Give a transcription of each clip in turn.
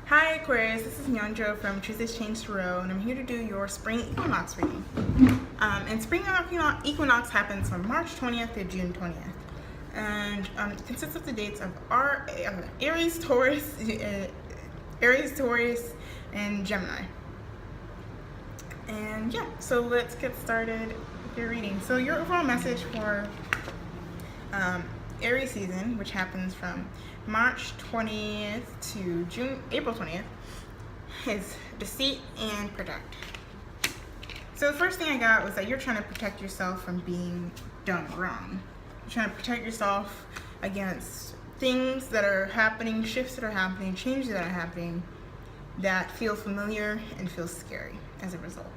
Hi Aquarius, this is Nyonjo from Choose Change Tarot, and I'm here to do your spring equinox reading. And spring equinox happens from March 20th to June 20th, and it consists of the dates of Aries, Taurus, and Gemini. And yeah, so let's get started with your reading. So your overall message for Aries season, which happens from March 20th to April 20th, is deceit and protect. So the first thing I got was that you're trying to protect yourself from being done wrong. You're trying to protect yourself against things that are happening, shifts that are happening, changes that are happening that feel familiar and feel scary as a result.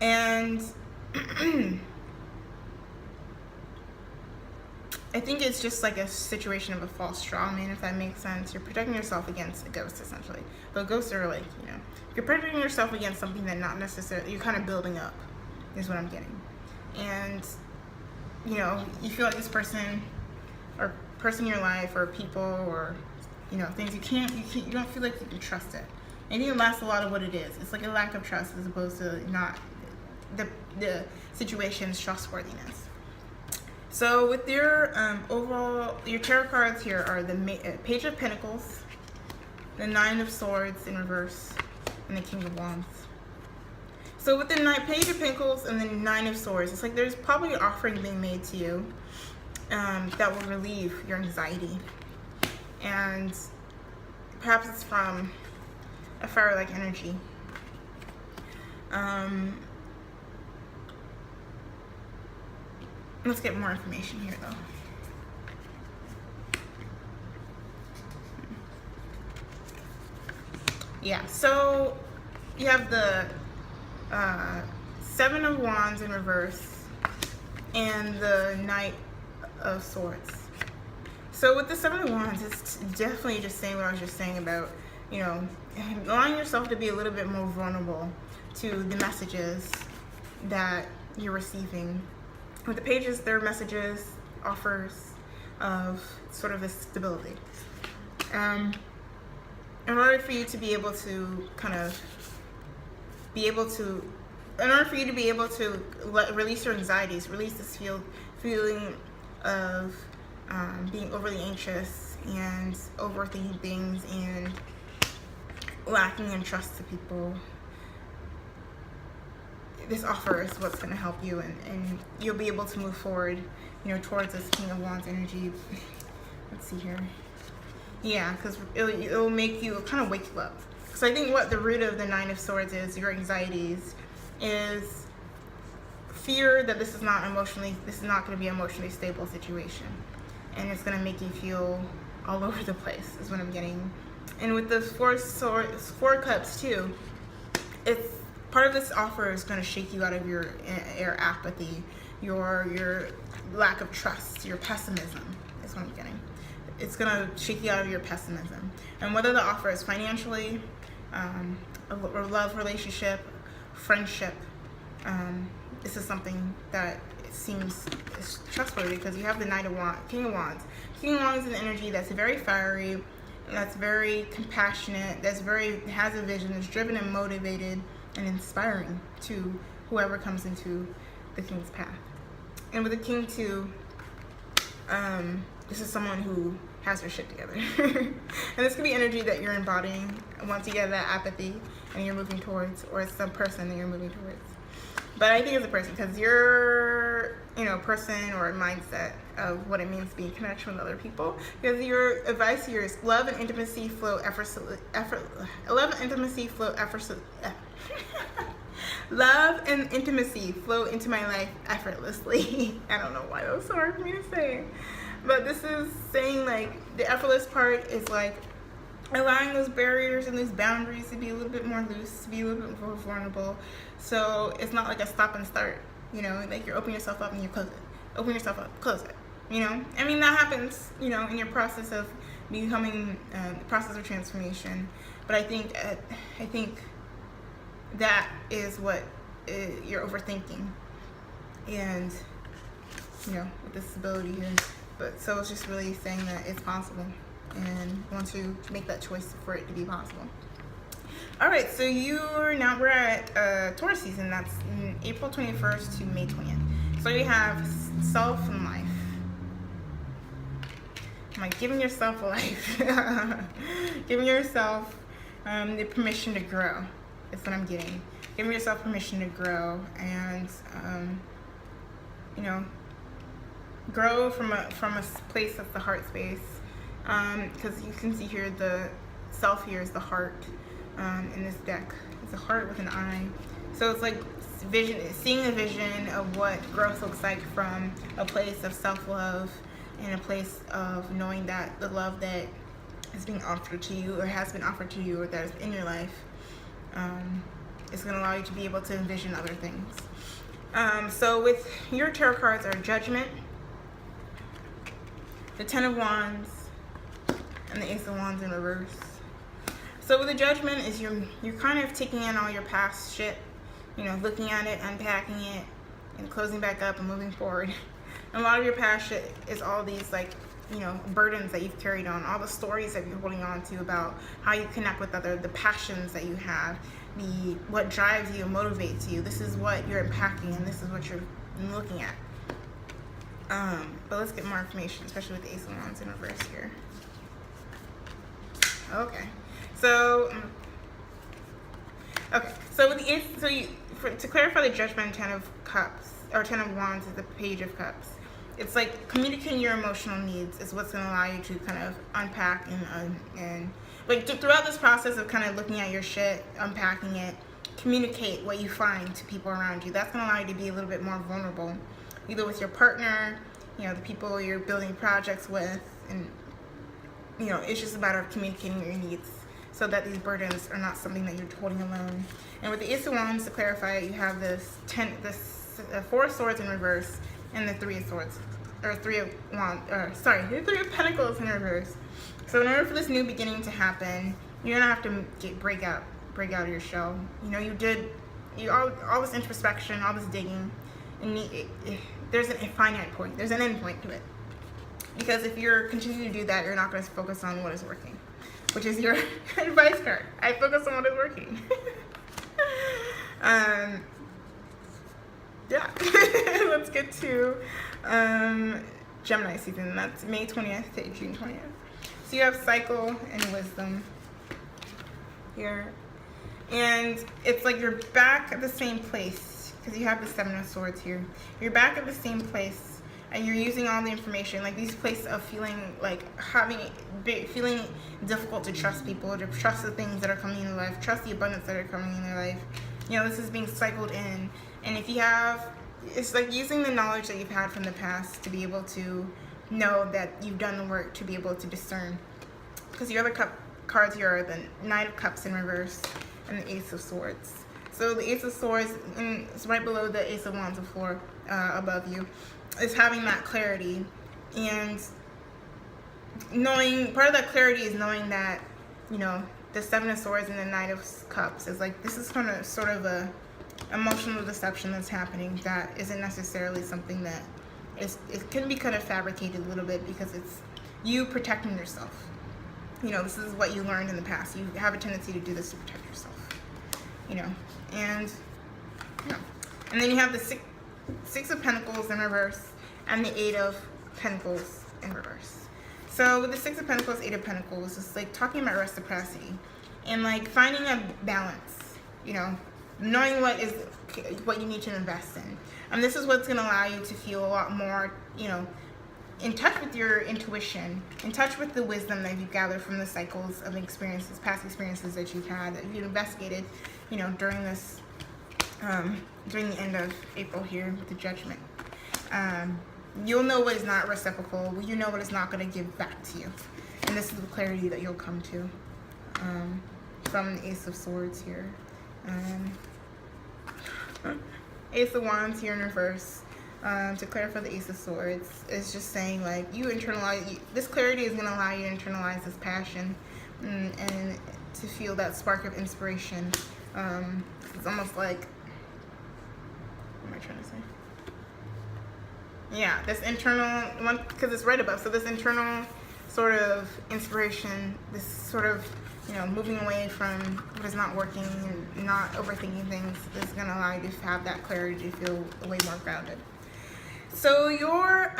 And I think it's just like a situation of a false straw man, if that makes sense. You're protecting yourself against a ghost, essentially. But ghosts are like, you're protecting yourself against something that not necessarily, you're kind of building up, is what I'm getting. And, you feel like this person, or person in your life, or people, or, things you don't feel like you can trust it. And even that's a lot of what it is. It's like a lack of trust as opposed to not the situation's trustworthiness. So with your your tarot cards here are the Page of Pentacles, the Nine of Swords in reverse, and the King of Wands. So with the Page of Pentacles and the Nine of Swords, it's like there's probably an offering being made to you that will relieve your anxiety. And perhaps it's from a fire-like energy. Let's get more information here, though. Yeah, so you have the Seven of Wands in reverse and the Knight of Swords. So with the Seven of Wands, it's definitely just saying what I was just saying about, allowing yourself to be a little bit more vulnerable to the messages that you're receiving. With the pages, they're messages, offers of sort of this stability. In order for you to be able to release your anxieties, release this feeling of being overly anxious and overthinking things and lacking in trust to people, this offer is what's going to help you, and you'll be able to move forward, towards this King of Wands energy. Let's see here. Yeah, because it'll make you, kind of wake you up. So I think what the root of the Nine of Swords is, your anxieties, is fear that this is not going to be an emotionally stable situation. And it's going to make you feel all over the place, is what I'm getting. And with the Four Cups too, it's part of this offer is going to shake you out of your apathy, your lack of trust, your pessimism, is what I'm getting. It's going to shake you out of your pessimism. And whether the offer is financially, a love relationship, friendship, this is something that it seems is trustworthy because you have the King of Wands. King of Wands is an energy that's very fiery, that's very compassionate, has a vision, is driven and motivated and inspiring to whoever comes into the King's path. And with the King too, this is someone who has their shit together. And this could be energy that you're embodying once you get that apathy and you're moving towards, or it's some person that you're moving towards. But I think it's a person, because you're, a person or a mindset of what it means to be in connection with other people. Because your advice here is love and intimacy flow effortlessly. Love and intimacy flow into my life effortlessly. I don't know why that was so hard for me to say. But this is saying, like, the effortless part is like allowing those barriers and those boundaries to be a little bit more loose, to be a little bit more vulnerable. So it's not like a stop and start, like you're opening yourself up and you close it. Open yourself up, close it. I mean, that happens, in your process of becoming, the process of transformation. But I think that is what you're overthinking. And, with this ability here. But so it's just really saying that it's possible. and want to make that choice for it to be possible. All right, so we're at Taurus season. That's April 21st to May 20th. So you have self and life. I'm like giving yourself a life. Giving yourself the permission to grow. That's what I'm getting. Giving yourself permission to grow and, grow from a place that's the heart space. Because you can see here the self here is the heart in this deck. It's a heart with an eye. So it's like seeing a vision of what growth looks like from a place of self-love and a place of knowing that the love that is being offered to you or has been offered to you or that is in your life is going to allow you to be able to envision other things. So with your tarot cards are Judgment, the Ten of Wands, and the Ace of Wands in reverse. So with the Judgment is you're kind of taking in all your past shit, looking at it, unpacking it, and closing back up and moving forward. And a lot of your past shit is all these burdens that you've carried on, all the stories that you're holding on to about how you connect with the passions that you have, what drives you and motivates you. This is what you're unpacking and this is what you're looking at. But let's get more information, especially with the Ace of Wands in reverse here. Okay. So with the Ace, to clarify the Judgment, Ten of Cups, or Ten of Wands is the Page of Cups. It's like communicating your emotional needs is what's going to allow you to kind of unpack and throughout this process of kind of looking at your shit, unpacking it, communicate what you find to people around you. That's going to allow you to be a little bit more vulnerable, either with your partner, the people you're building projects with, and it's just a matter of communicating your needs so that these burdens are not something that you're holding alone. And with the Ace of Wands, to clarify it, you have the Four of Swords in reverse and the Three of Swords, or the Three of Pentacles in reverse. So in order for this new beginning to happen, you're gonna have to break out of your shell. All this introspection, all this digging, and there's a finite point. There's an end point to it. Because if you're continuing to do that, you're not going to focus on what is working, which is your advice card. I focus on what is working. Let's get to Gemini season. That's May 20th to June 20th. So you have Cycle and Wisdom here. And it's like you're back at the same place because you have the Seven of Swords here. You're back at the same place and you're using all the information, like these places of feeling like feeling difficult to trust people, to trust the things that are coming in your life, trust the abundance that are coming in your life. This is being cycled in. And if you have, it's like using the knowledge that you've had from the past to be able to know that you've done the work to be able to discern. Because the other cards here are the Knight of Cups in reverse and the Ace of Swords. So the Ace of Swords is right below the Ace of Wands above you, is having that clarity. And part of that clarity is knowing that, the Seven of Swords and the Knight of Cups is like, this is kind of sort of a emotional deception that's happening that isn't necessarily something that it can be kind of fabricated a little bit because it's you protecting yourself. This is what you learned in the past. You have a tendency to do this to protect yourself. And then you have the Six of Pentacles in reverse and the Eight of Pentacles in reverse. So with the Six of Pentacles, Eight of Pentacles, it's like talking about reciprocity and like finding a balance, knowing what you need to invest in. And this is what's going to allow you to feel a lot more, in touch with your intuition, in touch with the wisdom that you've gathered from the cycles of past experiences that you've had, that you've investigated, during this, during the end of April here with the Judgment. You'll know what is not reciprocal. You know what is not going to give back to you. And this is the clarity that you'll come to from the Ace of Swords here. Ace of Wands here in reverse. To clarify the Ace of Swords, it's just saying like this clarity is going to allow you to internalize this passion and to feel that spark of inspiration. It's almost like, what am I trying to say? Yeah, this internal one, because it's right above. So this internal sort of inspiration, this sort of, moving away from what is not working and not overthinking things is going to allow you to have that clarity to feel way more grounded. So your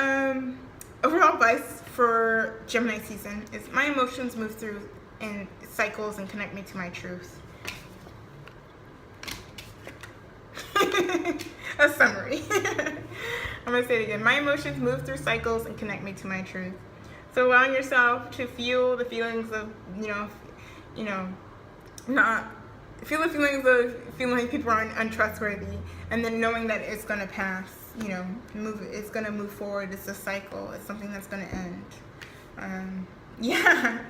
overall advice for Gemini season is my emotions move through in cycles and connect me to my truth. A summary. I'm going to say it again. My emotions move through cycles and connect me to my truth. So allowing yourself to feel the feelings of, not feel the feelings of feeling like people are untrustworthy, and then knowing that it's going to pass, it's going to move forward. It's a cycle. It's something that's going to end. Yeah.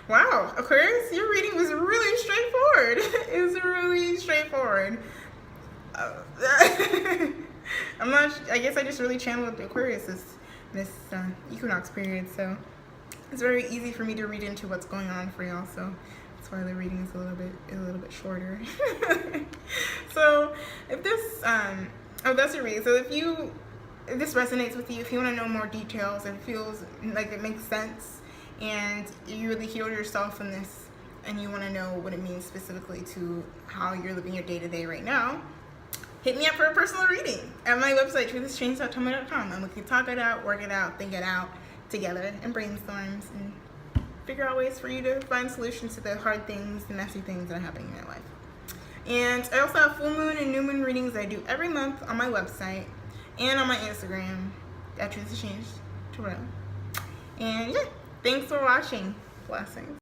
Wow. Aquarius, your reading was really straightforward. It was really straightforward. I guess I just really channeled the Aquarius this Equinox period, so it's very easy for me to read into what's going on for y'all, so that's why the reading is a little bit shorter. So if this that's your reading. So if this resonates with you, if you want to know more details and feels like it makes sense and you really healed yourself in this and you want to know what it means specifically to how you're living your day-to-day right now, hit me up for a personal reading at my website, truthistchanged.tumblr.com, and we can talk it out, work it out, think it out together, and brainstorms and figure out ways for you to find solutions to the hard things, the messy things that are happening in your life. And I also have full moon and new moon readings that I do every month on my website and on my Instagram at truthistchanged. And yeah, thanks for watching. Blessings.